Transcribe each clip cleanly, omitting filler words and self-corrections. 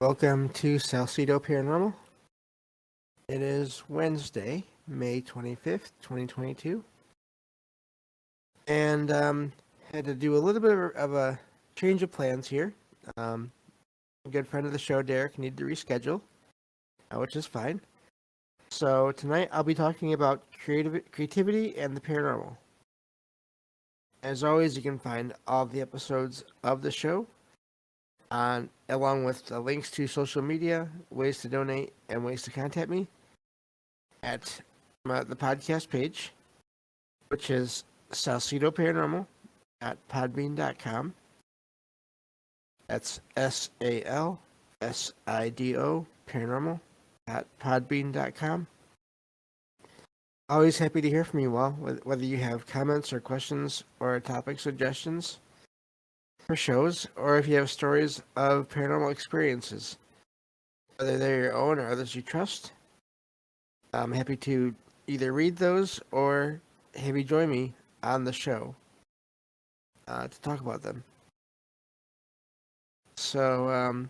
Welcome to Salcedo Paranormal. It is Wednesday, May 25th, 2022. And had to do a little bit of a change of plans here. A good friend of the show, Derek, needed to reschedule, which is fine. So tonight I'll be talking about creativity and the paranormal. As always, you can find all of the episodes of the show along with links to social media, ways to donate, and ways to contact me at the podcast page, which is Salcedo Paranormal at podbean.com. That's SALSIDO Paranormal at podbean.com. Always happy to hear from you all, whether you have comments or questions or topic suggestions for shows, or if you have stories of paranormal experiences, whether they're your own or others you trust. I'm happy to either read those or have you join me on the show to talk about them. So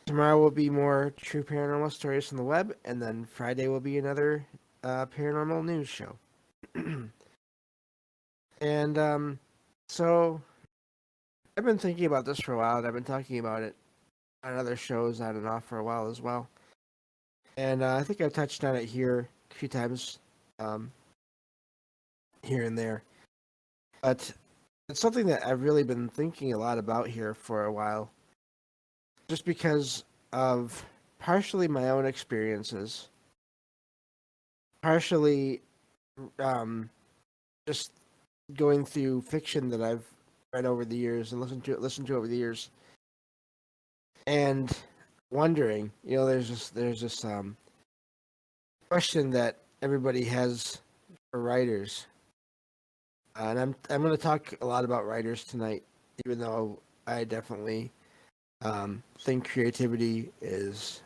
tomorrow will be more true paranormal stories from the web, and then Friday will be another paranormal news show. And so I've been thinking about this for a while, and I've been talking about it on other shows on and off for a while as well. And I think I've touched on it here a few times, here and there. But it's something that I've really been thinking a lot about here for a while, just because of partially my own experiences, partially just going through fiction that I've read over the years and listened to over the years, and wondering, there's this question that everybody has for writers, and I'm going to talk a lot about writers tonight, even though I definitely think creativity is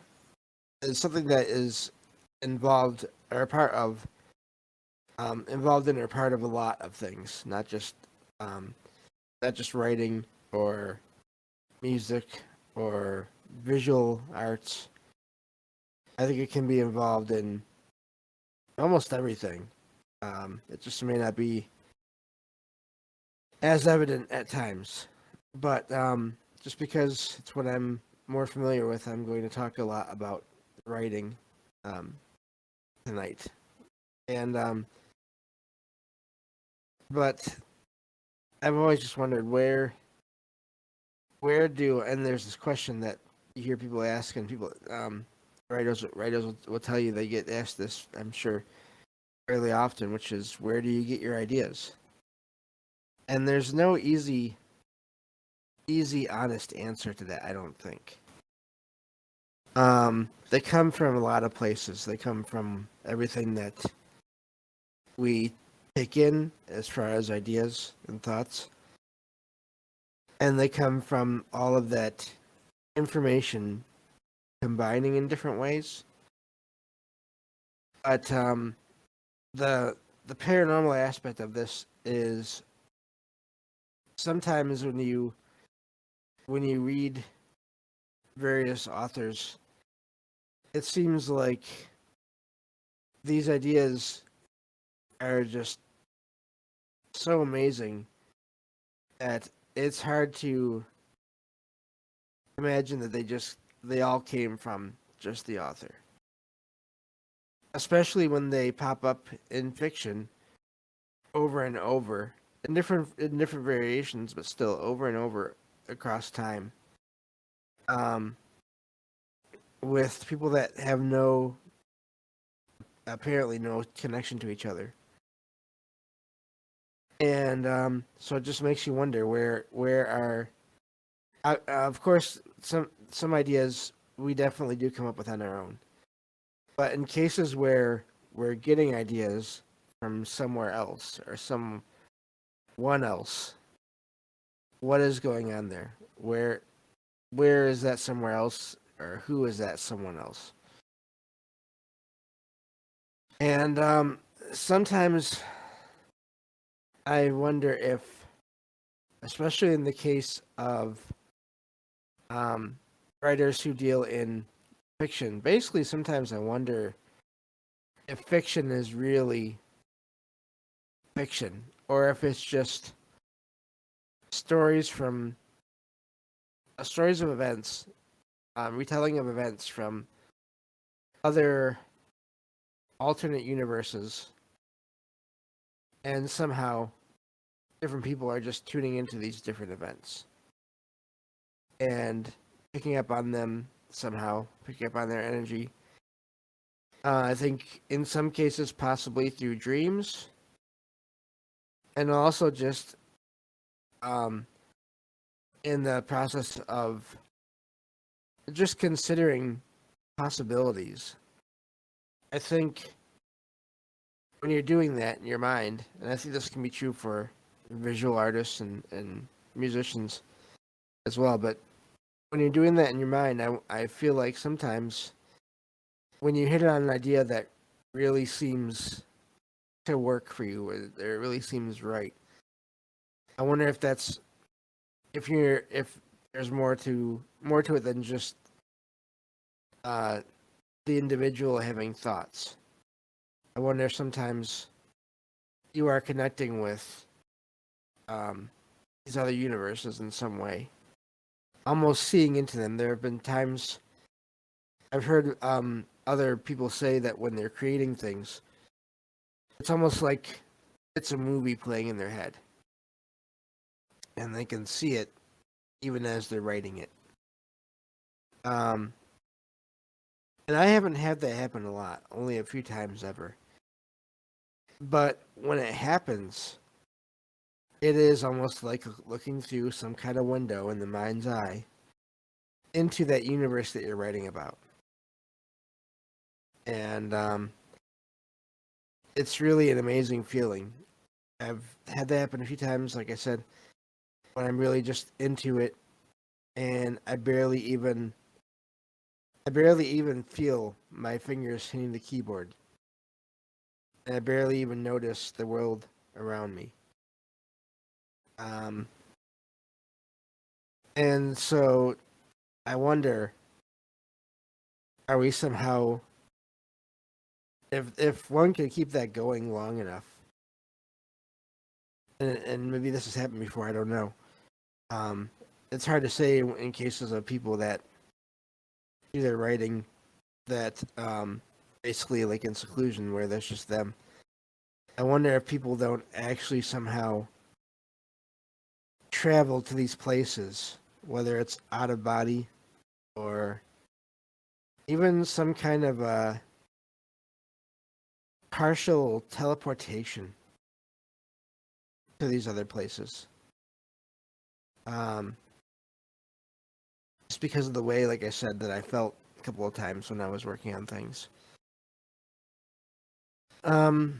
something that is involved or a part of involved in or part of a lot of things, not just writing or music or visual arts. I think it can be involved in almost everything. It just may not be as evident at times, but just because it's what I'm more familiar with, I'm going to talk a lot about writing tonight. And but I've always just wondered where do, and there's this question that you hear people ask, and people writers will tell you they get asked this, I'm sure, fairly often, which is, where do you get your ideas? And there's no easy honest answer to that, I don't think. They come from a lot of places. They come from everything that we take in as far as ideas and thoughts, and they come from all of that information combining in different ways. But the paranormal aspect of this is sometimes when you read various authors, it seems like these ideas are just so amazing that it's hard to imagine that they all came from just the author. Especially when they pop up in fiction over and over in different variations, but still over and over across time. With people that have apparently no connection to each other. And so it just makes you wonder where are of course some ideas we definitely do come up with on our own, but in cases where we're getting ideas from somewhere else or someone else, what is going on there? Where is that somewhere else, or who is that someone else? And sometimes I wonder if, especially in the case of um, writers who deal in fiction. Basically, sometimes I wonder if fiction is really fiction or if it's just stories from stories of events, retelling of events from other alternate universes, and somehow different people are just tuning into these different events and picking up on them somehow, picking up on their energy. I think in some cases, possibly through dreams, and also just um, in the process of just considering possibilities. I think when you're doing that in your mind, and I think this can be true for visual artists and musicians as well, but when you're doing that in your mind, I feel like sometimes when you hit on an idea that really seems to work for you, or it really seems right, I wonder if that's if there's more to it than just uh, the individual having thoughts. I wonder if sometimes you are connecting with um, these other universes in some way, almost seeing into them. There have been times I've heard other people say that when they're creating things, it's almost like it's a movie playing in their head, and they can see it even as they're writing it. Um, and I haven't had that happen a lot, only a few times ever. But when it happens, it is almost like looking through some kind of window in the mind's eye into that universe that you're writing about. And it's really an amazing feeling. I've had that happen a few times, like I said, when I'm really just into it, and I barely even feel my fingers hitting the keyboard, and I barely even notice the world around me. Um, and so I wonder, are we somehow, if one could keep that going long enough, and maybe this has happened before, I don't know. Um, it's hard to say in cases of people that do their writing that basically like in seclusion where there's just them. I wonder if people don't actually somehow travel to these places, whether it's out of body or even some kind of partial teleportation to these other places. Um, just because of the way, like I said, that I felt a couple of times when I was working on things. Um,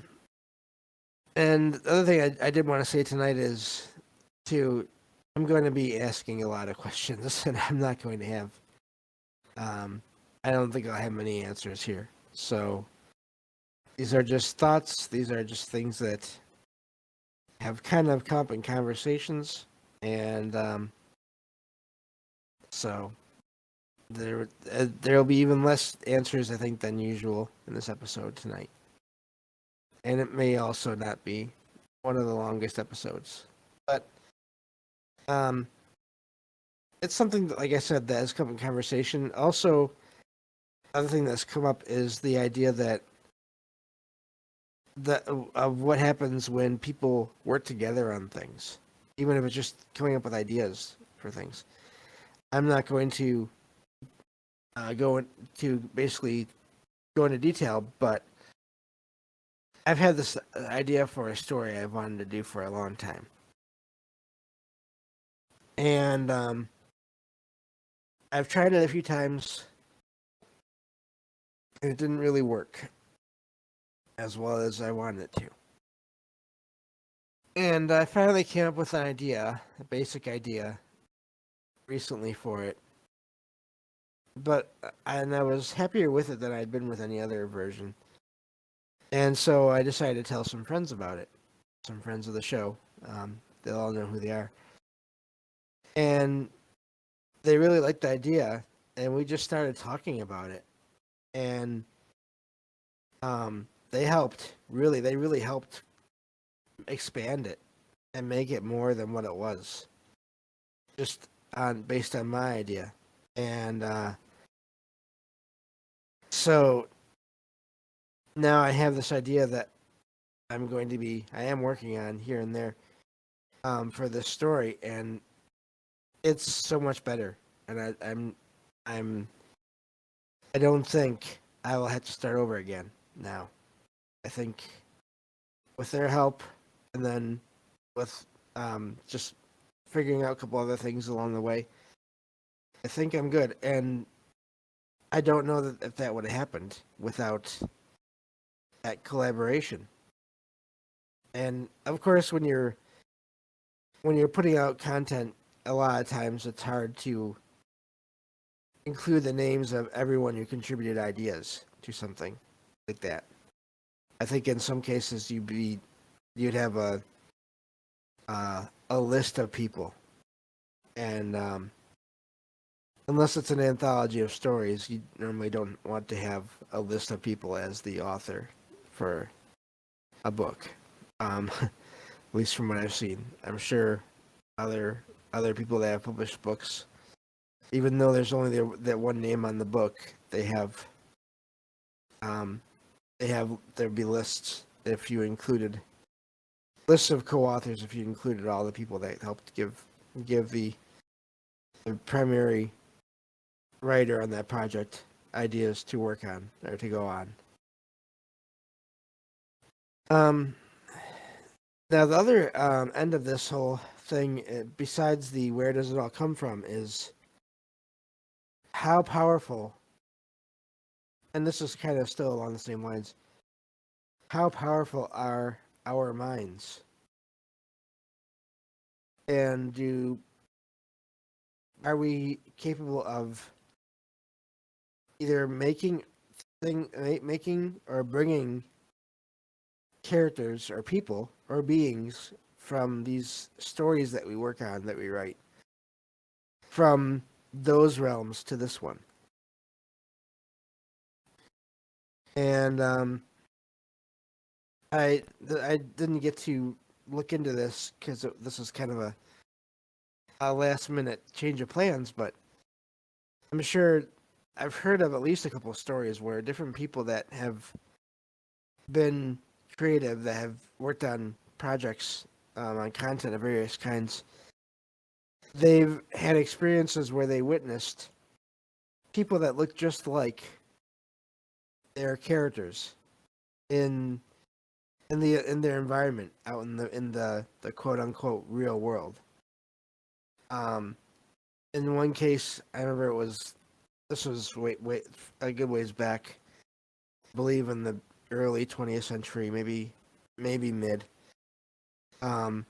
and the other thing I did want to say tonight is to I'm going to be asking a lot of questions, and I'm not going to have. Um, I don't think I'll have many answers here. So these are just thoughts. These are just things that have kind of come up in conversations, and so there'll be even less answers, I think, than usual in this episode tonight, and it may also not be one of the longest episodes, but um, it's something that, like I said, that has come in conversation. Also, other thing that's come up is the idea that of what happens when people work together on things, even if it's just coming up with ideas for things. I'm not going to basically go into detail, but I've had this idea for a story I've wanted to do for a long time, and I've tried it a few times, and it didn't really work as well as I wanted it to. And I finally came up with an idea, a basic idea, recently for it. But and I was happier with it than I'd been with any other version. And so I decided to tell some friends about it, some friends of the show. They'll all know who they are. And they really liked the idea, and we just started talking about it, and they helped. Really, they really helped expand it and make it more than what it was, just on based on my idea. And so now I have this idea that I am working on here and there for this story, and it's so much better. And I'm, I don't think I will have to start over again now. I think with their help, and then with just figuring out a couple other things along the way, I think I'm good. And I don't know that if that would have happened without that collaboration. And of course, when you're putting out content, a lot of times it's hard to include the names of everyone who contributed ideas to something like that. I think in some cases you'd have a list of people, and unless it's an anthology of stories, you normally don't want to have a list of people as the author for a book. At least from what I've seen, I'm sure other people that have published books, even though there's only that one name on the book, um, there'd be lists if you included lists of co-authors if you included all the people that helped give the primary writer on that project ideas to work on or to go on. Now the other end of this whole thing, besides the where does it all come from, is how powerful, and this is kind of still along the same lines, how powerful are our minds? And are we capable of either making or bringing characters or people or beings from these stories that we work on, that we write, from those realms to this one? And I didn't get to look into this because this is kind of a last minute change of plans, but I'm sure I've heard of at least a couple of stories where different people that have been creative, that have worked on projects, on content of various kinds, they've had experiences where they witnessed people that look just like their characters in in their environment out in the quote unquote real world. Um, in one case, I remember this was wait a good ways back, I believe in the early 20th century, maybe mid. Um,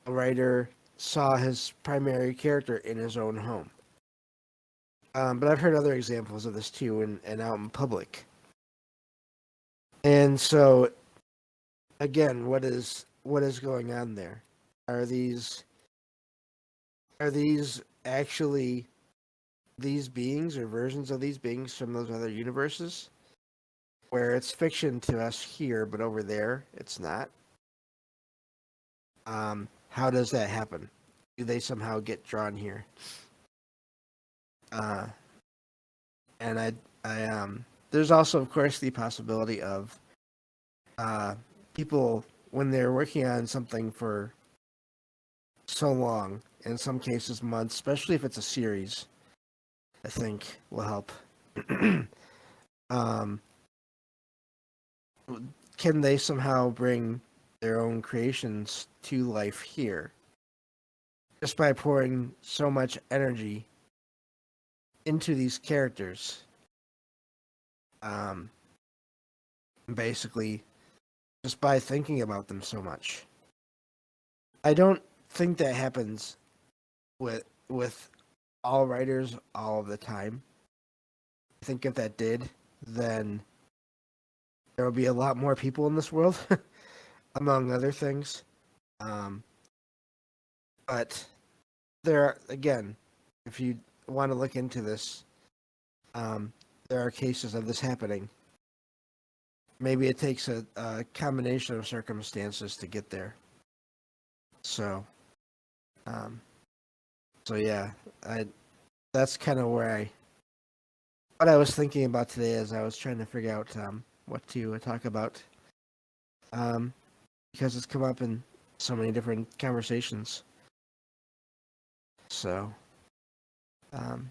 a writer saw his primary character in his own home. But I've heard other examples of this too, and out in public. And so, again, what is going on there? Are these actually these beings or versions of these beings from those other universes, where it's fiction to us here, but over there it's not? How does that happen? Do they somehow get drawn here? Uh, and there's also, of course, the possibility of people when they're working on something for so long, in some cases months, especially if it's a series, I think will help. um, can they somehow bring their own creations to life here just by pouring so much energy into these characters? Um, Basically, just by thinking about them so much. I don't think that happens with all writers all of the time. I think if that did, then there would be a lot more people in this world, among other things. Um, but there are, again, if you want to look into this, there are cases of this happening. Maybe it takes a combination of circumstances to get there. So, um, so yeah, that's kind of what I was thinking about today as I was trying to figure out what to talk about, because it's come up in so many different conversations. So, hello,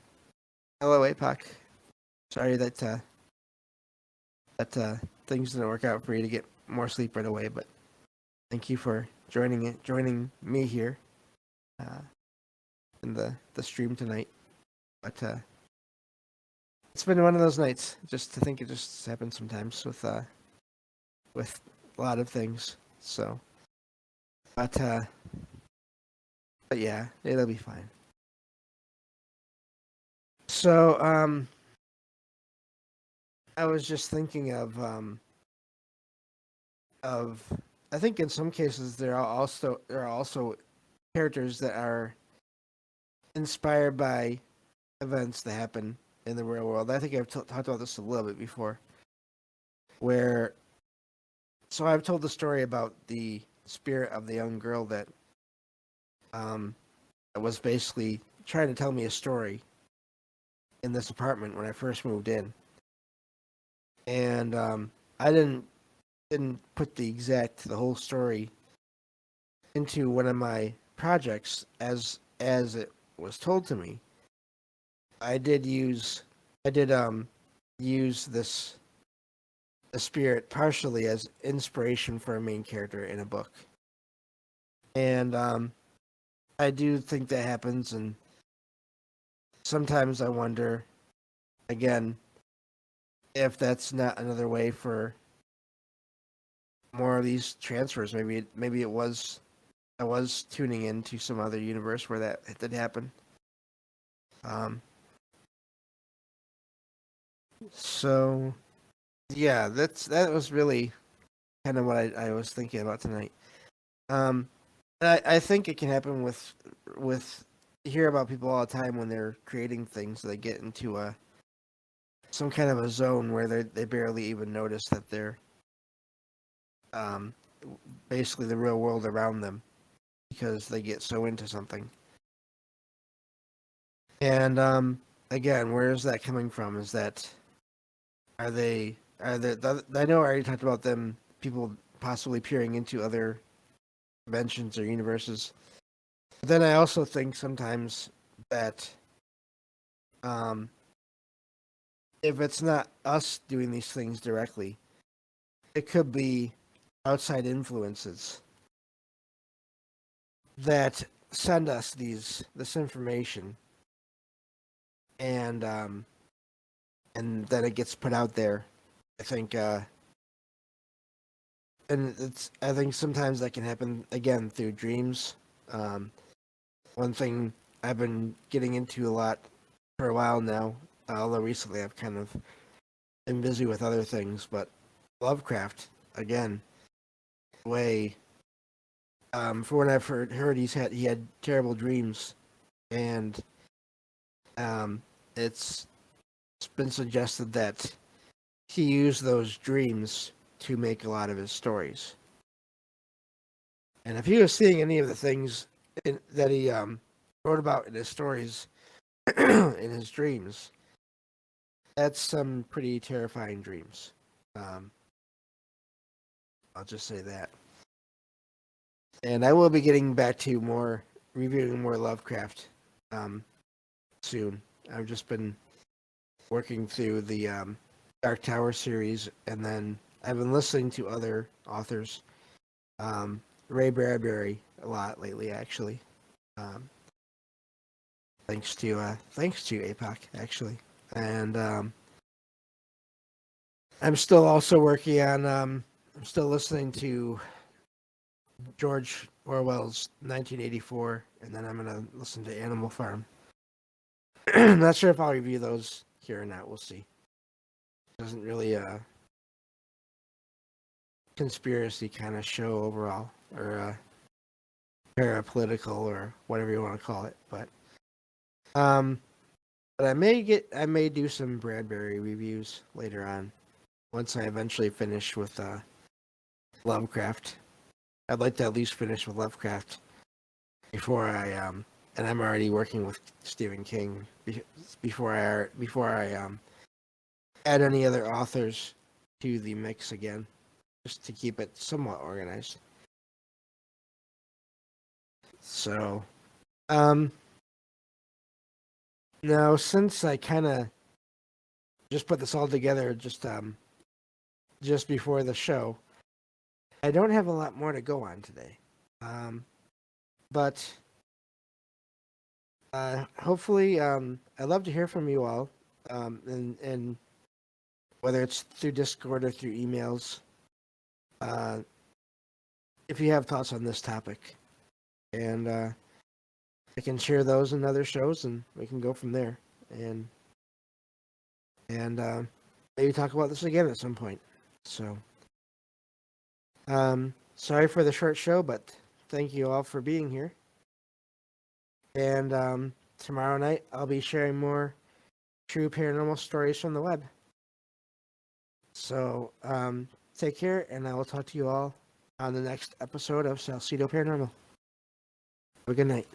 APOC. Sorry that things didn't work out for you to get more sleep right away, but thank you for joining me here in the stream tonight. But it's been one of those nights. Just to think it just happens sometimes with a lot of things. So, but yeah, it'll be fine. So, I was just thinking of I think in some cases there are also characters that are inspired by events that happen in the real world. I think I've talked about this a little bit before. So I've told the story about the spirit of the young girl that was basically trying to tell me a story in this apartment when I first moved in, and I didn't put the whole story into one of my projects as it was told to me. I did use this the spirit partially as inspiration for a main character in a book, and I do think that happens, and sometimes I wonder again if that's not another way for more of these transfers. Maybe it was I was tuning into some other universe where that did happen. So yeah, that was really kind of what I was thinking about tonight. I think it can happen with you hear about people all the time when they're creating things. They get into some kind of a zone where they barely even notice that they're um, basically the real world around them because they get so into something. And again, where is that coming from? Is that are they are they? I know I already talked about them. People possibly peering into other dimensions or universes. But then I also think sometimes that um, if it's not us doing these things directly, it could be outside influences that send us this information, and then it gets put out there. I think, and I think sometimes that can happen again through dreams. Um, One thing I've been getting into a lot for a while now, although recently I've kind of been busy with other things, but Lovecraft again, way for what I've heard he had terrible dreams, and um, it's been suggested that he used those dreams to make a lot of his stories. And if he was seeing any of the things that he wrote about in his stories in his dreams, that's some pretty terrifying dreams. Um, I'll just say that. And I will be getting back to reviewing more Lovecraft soon. I've just been working through the Dark Tower series, and then I've been listening to other authors, Ray Bradbury a lot lately, actually. Um, thanks to APOC actually, and I'm still also working on. I'm still listening to George Orwell's 1984, and then I'm gonna listen to Animal Farm. Not sure if I'll review those here or not. We'll see. It isn't really a conspiracy kind of show overall, or a parapolitical, or whatever you want to call it. But But I may do some Bradbury reviews later on once I eventually finish with Lovecraft. I'd like to at least finish with Lovecraft before and I'm already working with Stephen King before I add any other authors to the mix again, just to keep it somewhat organized. So, um, now since I kind of just put this all together just before the show, I don't have a lot more to go on today. But hopefully, I'd love to hear from you all, and whether it's through Discord or through emails, uh, if you have thoughts on this topic, and I can share those in other shows, and we can go from there, and and maybe talk about this again at some point. So, sorry for the short show, but thank you all for being here. And tomorrow night, I'll be sharing more true paranormal stories from the web. So, take care, and I will talk to you all on the next episode of Salcedo Paranormal. Have a good night.